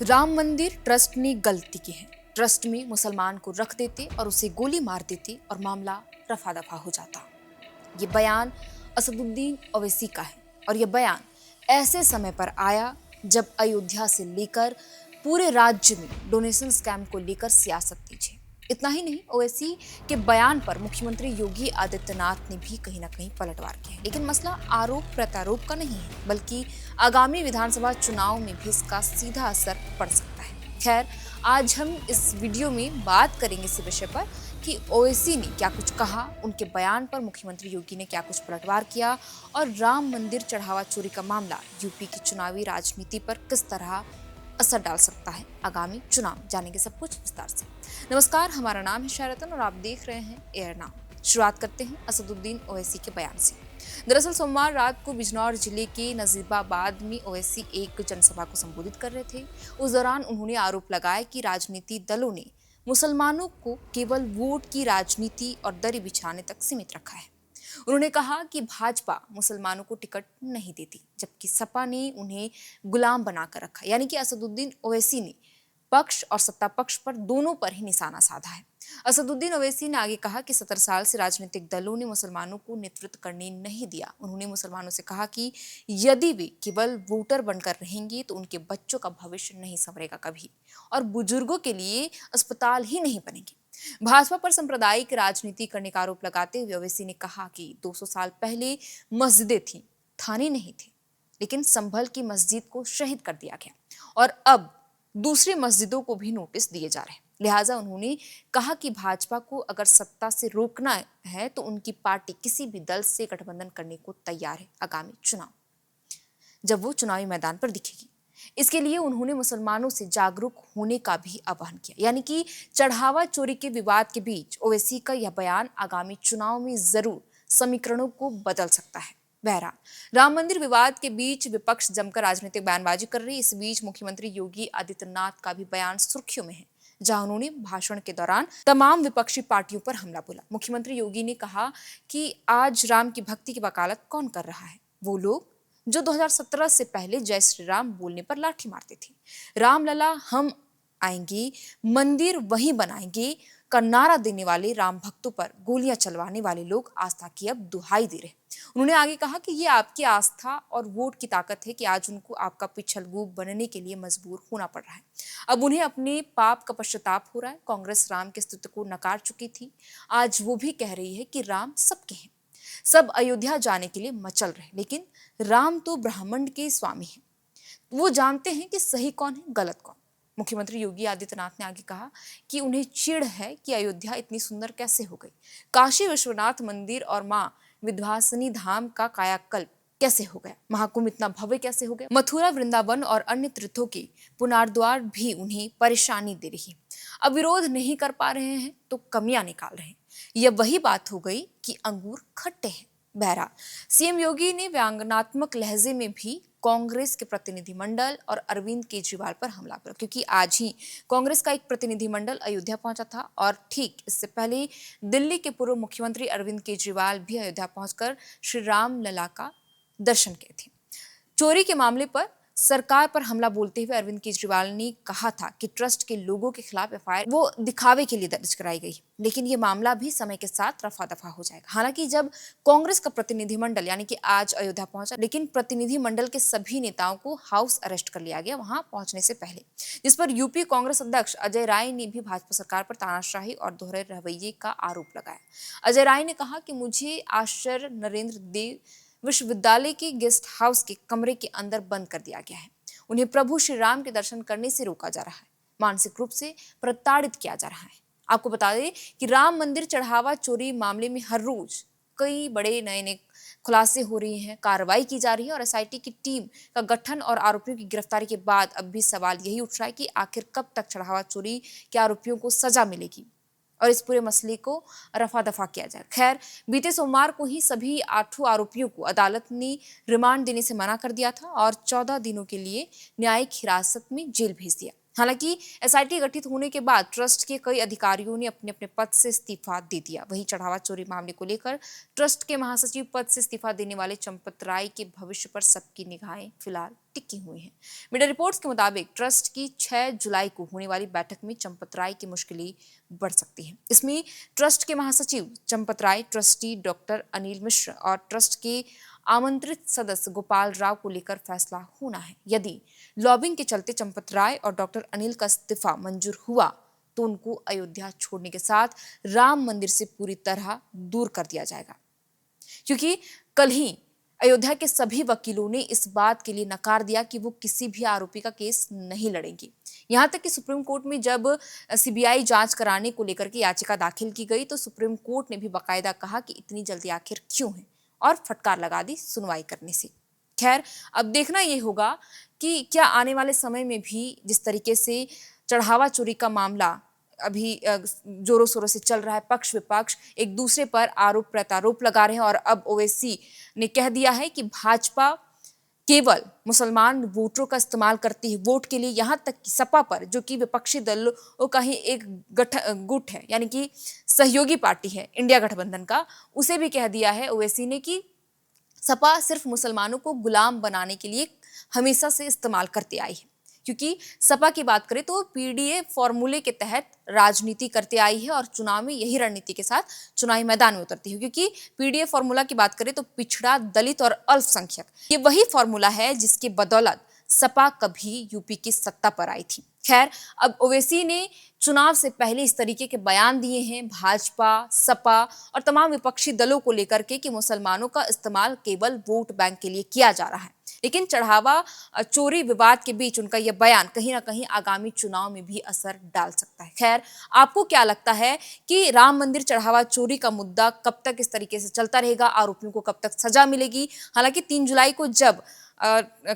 राम मंदिर ट्रस्ट ने गलती की है। ट्रस्ट में मुसलमान को रख देते और उसे गोली मार देते और मामला रफा दफा हो जाता। ये बयान असदुद्दीन ओवैसी का है और यह बयान ऐसे समय पर आया जब अयोध्या से लेकर पूरे राज्य में डोनेशन स्कैम को लेकर सियासत तेज है। इतना ही नहीं, ओवैसी के बयान पर मुख्यमंत्री योगी आदित्यनाथ ने भी कहीं ना कहीं पलटवार किया है। लेकिन मसला आरोप प्रत्यारोप का नहीं है, बल्कि आगामी विधानसभा चुनाव में भी इसका सीधा असर पड़ सकता है। खैर, आज हम इस वीडियो में बात करेंगे इस विषय पर कि ओवैसी ने क्या कुछ कहा, उनके बयान पर मुख्यमंत्री योगी ने क्या कुछ पलटवार किया और राम मंदिर चढ़ावा चोरी का मामला यूपी की चुनावी राजनीति पर किस तरह असर डाल सकता है। आगामी चुनाव जानेंगे सब कुछ विस्तार से। नमस्कार, हमारा नाम है शरतन और आप देख रहे हैं एयर नाउ। शुरुआत करते हैं असदुद्दीन ओवैसी के बयान से। दरअसल सोमवार रात को बिजनौर जिले के नजीबाबाद में ओवैसी एक जनसभा को संबोधित कर रहे थे। उस दौरान उन्होंने आरोप लगाया कि राजनीति दलों ने मुसलमानों को केवल वोट की राजनीति और दरी बिछाने तक सीमित रखा है। उन्होंने कहा कि भाजपा मुसलमानों को टिकट नहीं देती, जबकि सपा ने उन्हें गुलाम बनाकर रखा। यानी कि असदुद्दीन ओवैसी ने पक्ष और सत्ता पक्ष पर दोनों पर ही निशाना साधा है। असदुद्दीन ओवैसी ने आगे कहा कि 70 साल से राजनीतिक दलों ने मुसलमानों को नेतृत्व करने नहीं दिया। उन्होंने मुसलमानों से कहा कि यदि वे केवल वोटर बनकर रहेंगे तो उनके बच्चों का भविष्य नहीं संवरेगा कभी, और बुजुर्गों के लिए अस्पताल ही नहीं बनेंगे। भाजपा पर सांप्रदायिक राजनीति करने का आरोप लगाते हुए ओवैसी ने कहा कि 200 साल पहले मस्जिदें थीं, थाने नहीं थे, लेकिन संभल की मस्जिद को शहीद कर दिया गया और अब दूसरी मस्जिदों को भी नोटिस दिए जा रहे हैं। लिहाजा उन्होंने कहा कि भाजपा को अगर सत्ता से रोकना है तो उनकी पार्टी किसी भी दल से गठबंधन करने को तैयार है आगामी चुनाव जब वो चुनावी मैदान पर दिखेगी। इसके लिए उन्होंने मुसलमानों से जागरूक होने का भी आह्वान किया। यानी कि चढ़ावा चोरी के विवाद के बीच ओवैसी का यह बयान आगामी चुनाव में जरूर समीकरणों को बदल सकता है। बहरहाल, राम मंदिर विवाद के बीच विपक्ष जमकर राजनीतिक बयानबाजी कर रही है। इस बीच मुख्यमंत्री योगी आदित्यनाथ का भी बयान सुर्खियों में है, जहां उन्होंने भाषण के दौरान तमाम विपक्षी पार्टियों पर हमला बोला। मुख्यमंत्री योगी ने कहा कि आज राम की भक्ति की वकालत कौन कर रहा है? वो लोग जो 2017 से पहले जय श्री राम बोलने पर लाठी मारते थे। रामलला हम आएंगे, मंदिर वहीं बनाएंगे का नारा देने वाले राम भक्तों पर गोलियां चलवाने वाले लोग आस्था की अब दुहाई दे रहे। उन्होंने आगे कहा कि ये आपकी आस्था और वोट की ताकत है कि आज उनको आपका पिछलगू बनने के लिए मजबूर होना पड़ रहा है। अब उन्हें अपने पाप का पश्चाताप हो रहा है। कांग्रेस राम के अस्तित्व को नकार चुकी थी, आज वो भी कह रही है कि राम सबके हैं। सब अयोध्या जाने के लिए मचल रहे, लेकिन राम तो ब्रह्मांड के स्वामी हैं। वो जानते हैं कि सही कौन है, गलत कौन। मुख्यमंत्री योगी आदित्यनाथ ने आगे कहा कि उन्हें चिढ़ है कि अयोध्या इतनी सुंदर कैसे हो गई, काशी विश्वनाथ मंदिर और मां विंध्यवासिनी धाम का कायाकल्प कैसे हो गया, महाकुंभ इतना भव्य कैसे हो गया, मथुरा, वृंदावन और अन्य तीर्थों के पुनर्द्वार भी उन्हें परेशानी दे रही है। अब विरोध नहीं कर पा रहे हैं तो कमियां निकाल रहे हैं। यह वही बात हो गई कि अंगूर खट्टे हैं। बहरहाल, सीएम योगी ने व्यंग्यात्मक लहजे में भी कांग्रेस के प्रतिनिधिमंडल और अरविंद केजरीवाल पर हमला किया, क्योंकि आज ही कांग्रेस का एक प्रतिनिधिमंडल अयोध्या पहुंचा था और ठीक इससे पहले दिल्ली के पूर्व मुख्यमंत्री अरविंद केजरीवाल भी अयोध्या पहुंचकर श्री राम लला का दर्शन किए थे। चोरी के मामले पर सरकार पर हमला बोलते हुए अरविंद केजरीवाल ने कहा था कि ट्रस्ट के लोगों के खिलाफ एफआईआर वो दिखावे के लिए दर्ज कराई गई, लेकिन ये मामला भी समय के साथ रफा दफा हो जाएगा। हालांकि जब कांग्रेस का प्रतिनिधिमंडल यानी कि आज अयोध्या पहुंचा, लेकिन प्रतिनिधिमंडल के सभी नेताओं को हाउस अरेस्ट कर लिया गया वहां पहुंचने से पहले, जिस पर यूपी कांग्रेस अध्यक्ष अजय राय ने भी भाजपा सरकार पर तानाशाही और दोहरे रवैये का आरोप लगाया। अजय राय ने कहा कि मुझे आश्चर्य, नरेंद्र देव विश्वविद्यालय के गेस्ट हाउस के कमरे के अंदर बंद कर दिया गया है। उन्हें प्रभु श्री राम के दर्शन करने से रोका जा रहा है, मानसिक रूप से प्रताड़ित किया जा रहा है। आपको बता दें कि राम मंदिर चढ़ावा चोरी मामले में हर रोज कई बड़े नए नए खुलासे हो रही हैं, कार्रवाई की जा रही है और एसआईटी की टीम का गठन और आरोपियों की गिरफ्तारी के बाद अब भी सवाल यही उठ रहा है कि आखिर कब तक चढ़ावा चोरी के आरोपियों को सजा मिलेगी और इस पूरे मसले को रफा दफा किया जाए। खैर, बीते सोमवार को ही सभी 8 आरोपियों को अदालत ने रिमांड देने से मना कर दिया था और 14 दिनों के लिए न्यायिक हिरासत में जेल भेज दिया। हालांकि एसआईटी गठित होने के बाद ट्रस्ट के कई अधिकारियों ने अपने अपने पद से इस्तीफा दे दिया। वहीं चढ़ावा चोरी मामले को लेकर ट्रस्ट के महासचिव पद से इस्तीफा देने वाले चंपत राय के भविष्य पर सबकी निगाहें फिलहाल टिकी हुई हैं। मीडिया रिपोर्ट्स के मुताबिक ट्रस्ट की 6 जुलाई को होने वाली बैठक में चंपत राय की मुश्किलें बढ़ सकती हैं। इसमें ट्रस्ट के महासचिव चंपत राय, ट्रस्टी डॉक्टर अनिल मिश्र और ट्रस्ट के आमंत्रित सदस्य गोपाल राव को लेकर फैसला होना है। यदि लॉबिंग के चलते चंपत राय और डॉक्टर अनिल का इस्तीफा मंजूर हुआ तो उनको अयोध्या छोड़ने के साथ राम मंदिर से पूरी तरह दूर कर दिया जाएगा, क्योंकि कल ही अयोध्या के सभी वकीलों ने इस बात के लिए नकार दिया कि वो किसी भी आरोपी का केस नहीं लड़ेंगी। यहां तक कि सुप्रीम कोर्ट में जब सीबीआई जांच कराने को लेकर के याचिका दाखिल की गई तो सुप्रीम कोर्ट ने भी बाकायदा कहा कि इतनी जल्दी आखिर क्यों है, और फटकार लगा दी सुनवाई करने से। खैर, अब देखना ये होगा कि क्या आने वाले समय में भी जिस तरीके से चढ़ावा चोरी का मामला अभी जोरों शोरों से चल रहा है, पक्ष विपक्ष एक दूसरे पर आरोप प्रत्यारोप लगा रहे हैं, और अब ओवैसी ने कह दिया है कि भाजपा केवल मुसलमान वोटरों का इस्तेमाल करती है वोट के लिए। यहां तक कि सपा पर, जो कि विपक्षी दलों का ही एक गुट है, यानी कि सहयोगी पार्टी है इंडिया गठबंधन का, उसे भी कह दिया है ओवैसी ने कि सपा सिर्फ मुसलमानों को गुलाम बनाने के लिए हमेशा से इस्तेमाल करती आई है। क्योंकि सपा की बात करें तो पीडीए फॉर्मूले के तहत राजनीति करते आई है और चुनाव में यही रणनीति के साथ चुनावी मैदान में उतरती है। क्योंकि पीडीए फॉर्मूला की बात करें तो पिछड़ा, दलित और अल्पसंख्यक, ये वही फॉर्मूला है जिसकी बदौलत सपा कभी यूपी की सत्ता पर आई थी। खैर, अब ओवैसी ने चुनाव से पहले इस तरीके के बयान दिए हैं भाजपा, सपा और तमाम विपक्षी दलों को लेकर के कि मुसलमानों का इस्तेमाल केवल वोट बैंक के लिए किया जा रहा है। लेकिन चढ़ावा चोरी विवाद के बीच उनका यह बयान कहीं ना कहीं आगामी चुनाव में भी असर डाल सकता है। खैर, आपको क्या लगता है कि राम मंदिर चढ़ावा चोरी का मुद्दा कब तक इस तरीके से चलता रहेगा, आरोपियों को कब तक सजा मिलेगी? हालांकि 3 जुलाई को जब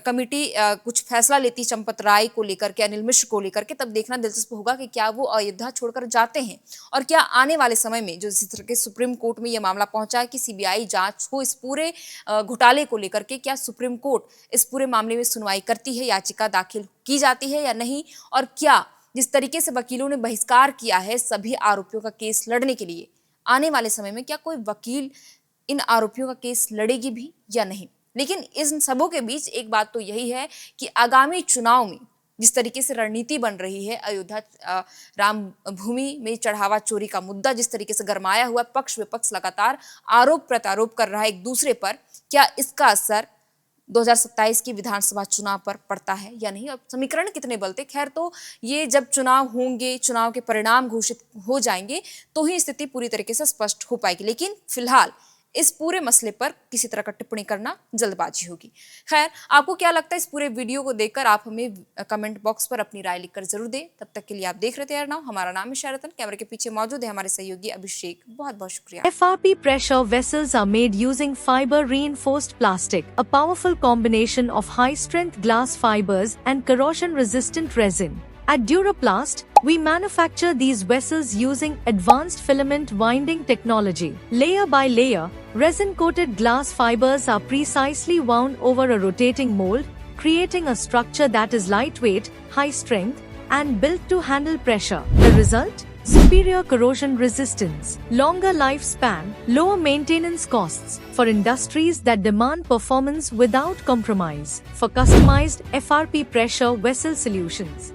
कमेटी कुछ फैसला लेती चंपत राय को लेकर के, अनिल मिश्र को लेकर के, तब देखना दिलचस्प होगा कि क्या वो अयोध्या छोड़कर जाते हैं, और क्या आने वाले समय में जो जिस तरह के सुप्रीम कोर्ट में यह मामला पहुंचा है कि सीबीआई जांच हो इस पूरे घोटाले को लेकर के, क्या सुप्रीम कोर्ट इस पूरे मामले में सुनवाई करती है, याचिका दाखिल की जाती है या नहीं, और क्या जिस तरीके से वकीलों ने बहिष्कार किया है सभी आरोपियों का केस लड़ने के लिए, आने वाले समय में क्या कोई वकील इन आरोपियों का केस लड़ेगी भी या नहीं? लेकिन इन सबों के बीच एक बात तो यही है कि आगामी चुनाव में जिस तरीके से रणनीति बन रही है, अयोध्या राम भूमि में चढ़ावा चोरी का मुद्दा जिस तरीके से गरमाया हुआ, पक्ष विपक्ष लगातार आरोप प्रत्यारोप कर रहा है एक दूसरे पर, क्या इसका असर 2027 की विधानसभा चुनाव पर पड़ता है या नहीं? अब समीकरण कितने बलते, खैर तो ये जब चुनाव होंगे, चुनाव के परिणाम घोषित हो जाएंगे तो ही स्थिति पूरी तरीके से स्पष्ट हो पाएगी। लेकिन फिलहाल इस पूरे मसले पर किसी तरह का टिप्पणी करना जल्दबाजी होगी। खैर, आपको क्या लगता है इस पूरे वीडियो को देखकर? आप हमें कमेंट बॉक्स पर अपनी राय लिखकर जरूर दें। तब तक के लिए आप देख रहे थे यार नाउ। हमारा नाम है शरतन, कैमरे के पीछे मौजूद है हमारे सहयोगी अभिषेक। बहुत बहुत शुक्रिया। FRP pressure vessels are made using fiber reinforced plastic, a powerful combination of high strength glass fibers and corrosion resistant resin. At Duraplast, we manufacture these vessels using advanced filament winding technology. Layer by layer, resin-coated glass fibers are precisely wound over a rotating mold, creating a structure that is lightweight, high strength, and built to handle pressure. The result? Superior corrosion resistance, longer lifespan, lower maintenance costs for industries that demand performance without compromise. For customized FRP pressure vessel solutions,